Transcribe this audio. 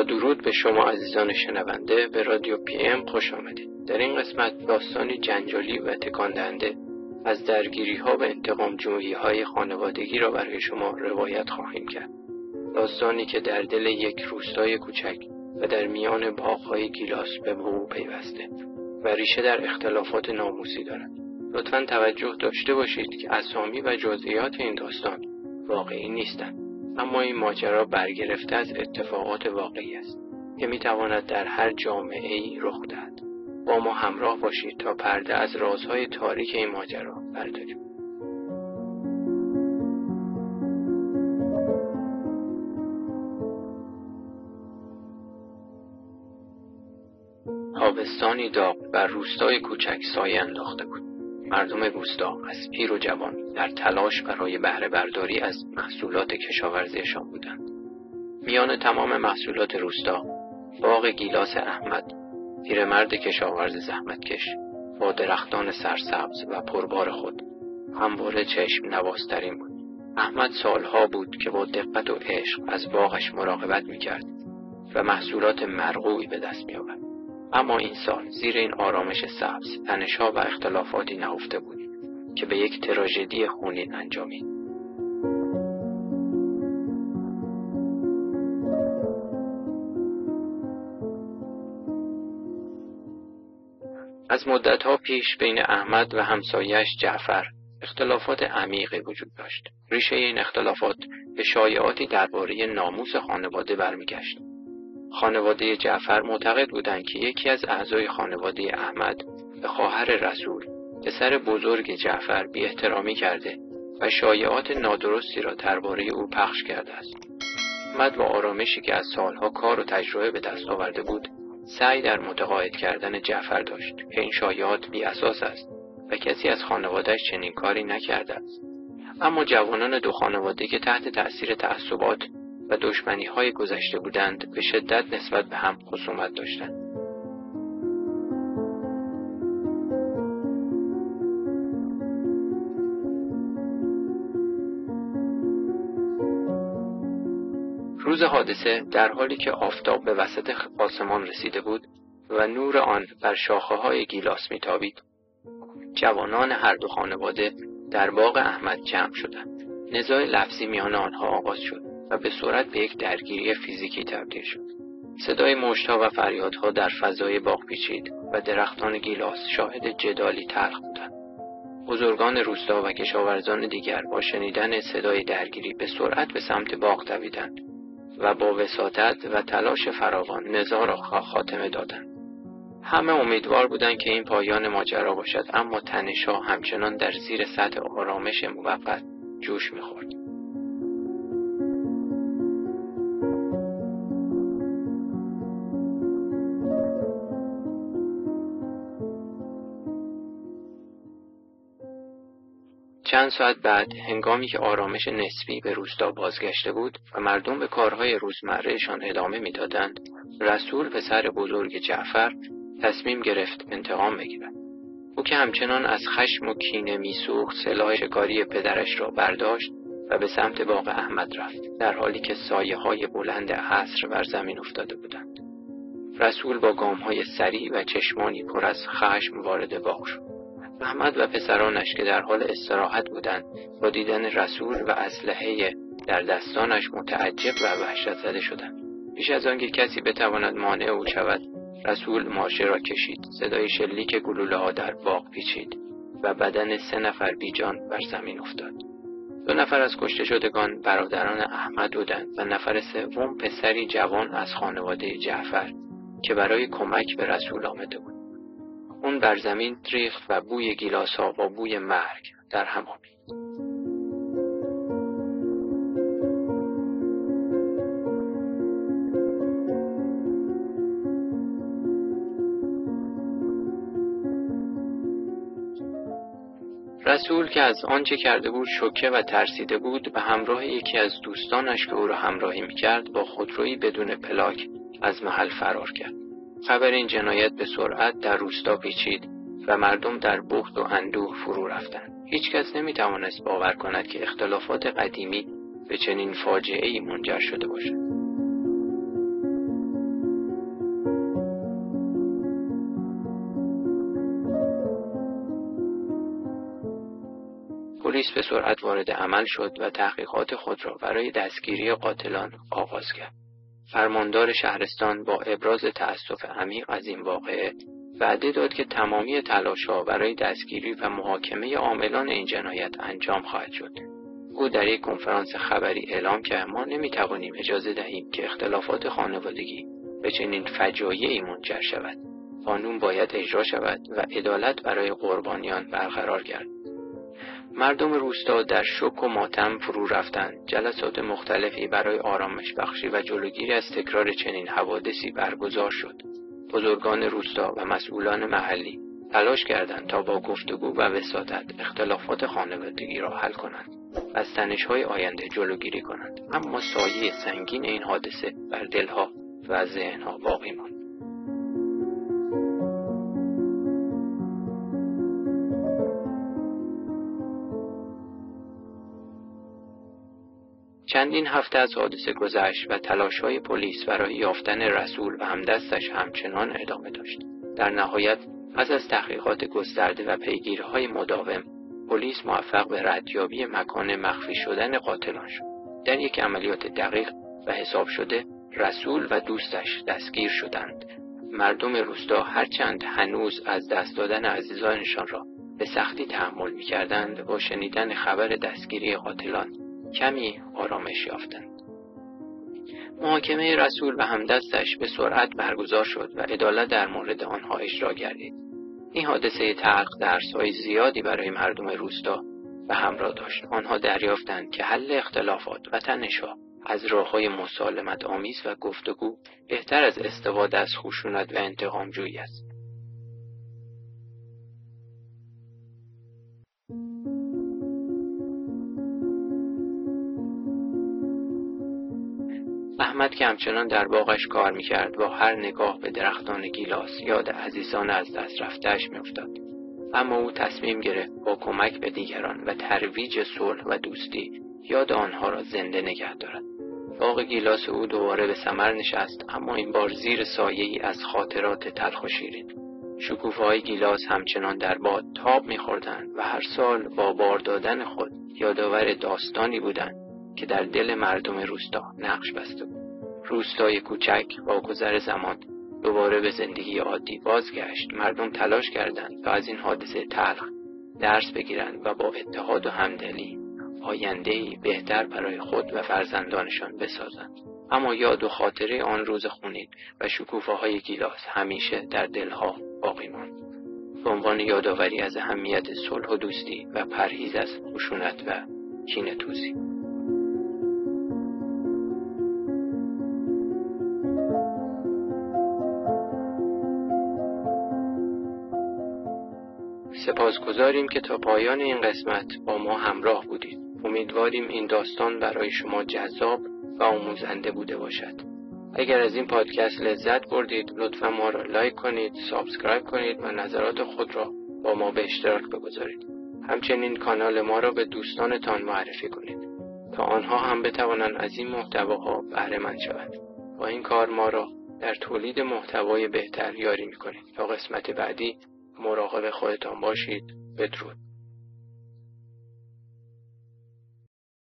درود به شما عزیزان شنونده، به رادیو PM خوش آمدید. در این قسمت داستانی جنجالی و تکان دهنده از درگیری‌ها و انتقام جویی‌های خانوادگی را برای شما روایت خواهیم کرد. داستانی که در دل یک روستای کوچک و در میان باغ‌های گیلاس به وقوع پیوسته و ریشه در اختلافات ناموسی دارد. لطفاً توجه داشته باشید که اسامی و جزئیات این داستان واقعی نیستند، اما این ماجرا برگرفته از اتفاقات واقعی است که میتواند در هر جامعه‌ای رخ دهد. با ما همراه باشید تا پرده از رازهای تاریک این ماجرا برداریم. تابستانی داغ بر روستای کوچک سایه انداخته بود. مردم روستا از پیر و جوان در تلاش برای بهره برداری از محصولات کشاورزیشان بودند. میان تمام محصولات روستا، باغ گیلاس احمد، پیرمرد کشاورز زحمتکش، با درختان سرسبز و پربار خود، همواره چشم نوازترین بود. احمد سالها بود که با دقت و عشق از باغش مراقبت می‌کرد و محصولات مرغوبی به دست می‌آورد. اما این سال زیر این آرامش سبز تنش‌ها و اختلافاتی نهفته بود که به یک تراژدی خونین انجامید. از مدت‌ها پیش بین احمد و همسایه‌اش جعفر اختلافات عمیقی وجود داشت. ریشه این اختلافات به شایعاتی درباره ناموس خانواده برمیگشت. خانواده جعفر معتقد بودند که یکی از اعضای خانواده احمد به خواهر رسول، پسر بزرگ جعفر، بی احترامی کرده و شایعات نادرستی را درباره او پخش کرده است. احمد با آرامشی که از سالها کار و تجربه به دست آورده بود، سعی در متقاعد کردن جعفر داشت که این شایعات بی اساس است و کسی از خانواده‌اش چنین کاری نکرده است. اما جوانان دو خانواده که تحت تأثیر تعصبات و دشمنی‌های گذشته بودند، به شدت نسبت به هم خصومت داشتند. روز حادثه، در حالی که آفتاب به وسط آسمان رسیده بود و نور آن بر شاخه‌های گیلاس می‌تابید، جوانان هر دو خانواده در باغ احمد جمع شدند. نزاع لفظی میان آنها آغاز شد و به سرعت به یک درگیری فیزیکی تبدیل شد. صدای مشت‌ها و فریادها در فضای باغ پیچید و درختان گیلاس شاهد جدالی تلخ بودند. بزرگان روستا و کشاورزان دیگر با شنیدن صدای درگیری به سرعت به سمت باغ دویدند و با وساطت و تلاش فراوان نزاع را خاتمه دادند. همه امیدوار بودند که این پایان ماجرا باشد، اما تنش‌ها همچنان در زیر سطح آرامش موقت جوش می‌خورد. چند ساعت بعد، هنگامی که آرامش نسبی به روستا بازگشته بود و مردم به کارهای روزمرهشان ادامه می‌دادند، رسول پسر بزرگ جعفر تصمیم گرفت انتقام بگیرد. او که همچنان از خشم و کینه می‌سوخت، سلاح شکاری پدرش را برداشت و به سمت باغ احمد رفت، در حالی که سایه‌های بلند عصر بر زمین افتاده بودند. رسول با گام‌های سریع و چشمانی پر از خشم وارد باغ شد. احمد و پسرانش که در حال استراحت بودند، با دیدن رسول و اسلحه در دستانش متعجب و وحشت زده شدند. پیش از آنکه کسی بتواند مانع او شود، رسول ماشه را کشید. صدای شلیک گلوله‌ها در باغ پیچید و بدن 3 نفر بیجان بر زمین افتاد. 2 نفر از کشته شدگان برادران احمد بودند و نفر سوم پسری جوان از خانواده جعفر که برای کمک به رسول آمده بود. اون بر زمین ریخت و بوی گیلاس‌ها با بوی مرگ در هم آمیخت. رسول که از آنچه کرده بود شوکه و ترسیده بود، به همراه یکی از دوستانش که او را همراهی می‌کرد با خودرویی بدون پلاک از محل فرار کرد. خبر این جنایت به سرعت در روستا پیچید و مردم در بخت و اندوه فرو رفتند. هیچ کس نمی‌توانست باور کند که اختلافات قدیمی به چنین فاجعه‌ای منجر شده باشد. پلیس به سرعت وارد عمل شد و تحقیقات خود را برای دستگیری قاتلان آغاز کرد. فرماندار شهرستان با ابراز تأسف عمیق از این واقعه وعده داد که تمامی تلاش‌ها برای دستگیری و محاکمه عاملان این جنایت انجام خواهد شد. او در یک کنفرانس خبری اعلام کرد ما نمی‌توانیم اجازه دهیم که اختلافات خانوادگی به چنین فجایعی منجر شود. قانون باید اجرا شود و عدالت برای قربانیان برقرار گردد. مردم روستا در شوک و ماتم فرو رفتند. جلسات مختلفی برای آرامش بخشی و جلوگیری از تکرار چنین حوادثی برگزار شد. بزرگان روستا و مسئولان محلی تلاش کردند تا با گفتگو و وساطت اختلافات خانوادگی را حل کنند و از تنش‌های آینده جلوگیری کنند، اما سایه سنگین این حادثه بر دلها و ذهنها باقی ماند. چندین هفته از حادثه گذشت و تلاش‌های پلیس برای یافتن رسول و همدستش همچنان ادامه داشت. در نهایت پس از تحقیقات گسترده و پیگیری‌های مداوم، پلیس موفق به ردیابی مکان مخفی شدن قاتلان شد. در یک عملیات دقیق و حساب شده، رسول و دوستش دستگیر شدند. مردم روستا هرچند هنوز از دست دادن عزیزانشان را به سختی تحمل می‌کردند، با شنیدن خبر دستگیری قاتلان کمی آرامش یافتند. محاکمه رسول و همدستش به سرعت برگزار شد و عدالت در مورد آنها اجرا گردید. این حادثه تلخ درس‌های زیادی برای مردم روستا به همراه داشت. آنها دریافتند که حل اختلافات و تنش‌ها از راه‌های مسالمت آمیز و گفتگو بهتر از استفاده از خشونت و انتقام‌جویی است. احمد که همچنان در باغش کار میکرد با هر نگاه به درختان گیلاس یاد عزیزان از دست رفته‌اش میافتاد. اما او تصمیم گرفت با کمک به دیگران و ترویج صلح و دوستی یاد آنها را زنده نگه دارد. باغ گیلاس او دوباره به ثمر نشست، اما این بار زیر سایه‌ای از خاطرات تلخ و شیرین. شکوفه‌های گیلاس همچنان در باد تاب می‌خوردند و هر سال با بار دادن خود یادآور داستانی بودند که در دل مردم روستا نقش بسته بود. روستای کوچک با گذر زمان دوباره به زندگی عادی بازگشت. مردم تلاش کردند تا از این حادثه تلخ درس بگیرند و با اتحاد و همدلی آینده‌ای بهتر برای خود و فرزندانشان بسازند. اما یاد و خاطره آن روز خونین و شکوفه‌های گیلاس همیشه در دلها باقی ماند، به عنوان یادآوری از اهمیت صلح و دوستی و پرهیز از خشونت و کینه‌توزی. سپاسگزاریم که تا پایان این قسمت با ما همراه بودید. امیدواریم این داستان برای شما جذاب و آموزنده بوده باشد. اگر از این پادکست لذت بردید، لطفاً ما را لایک کنید، سابسکرایب کنید و نظرات خود را با ما به اشتراک بگذارید. همچنین کانال ما را به دوستانتان معرفی کنید تا آنها هم بتوانند از این محتواها بهره مند شوند. با این کار ما را در تولید محتوای بهتر یاری می‌کنید. تا قسمت بعدی مراقب خودتان باشید. بدرود.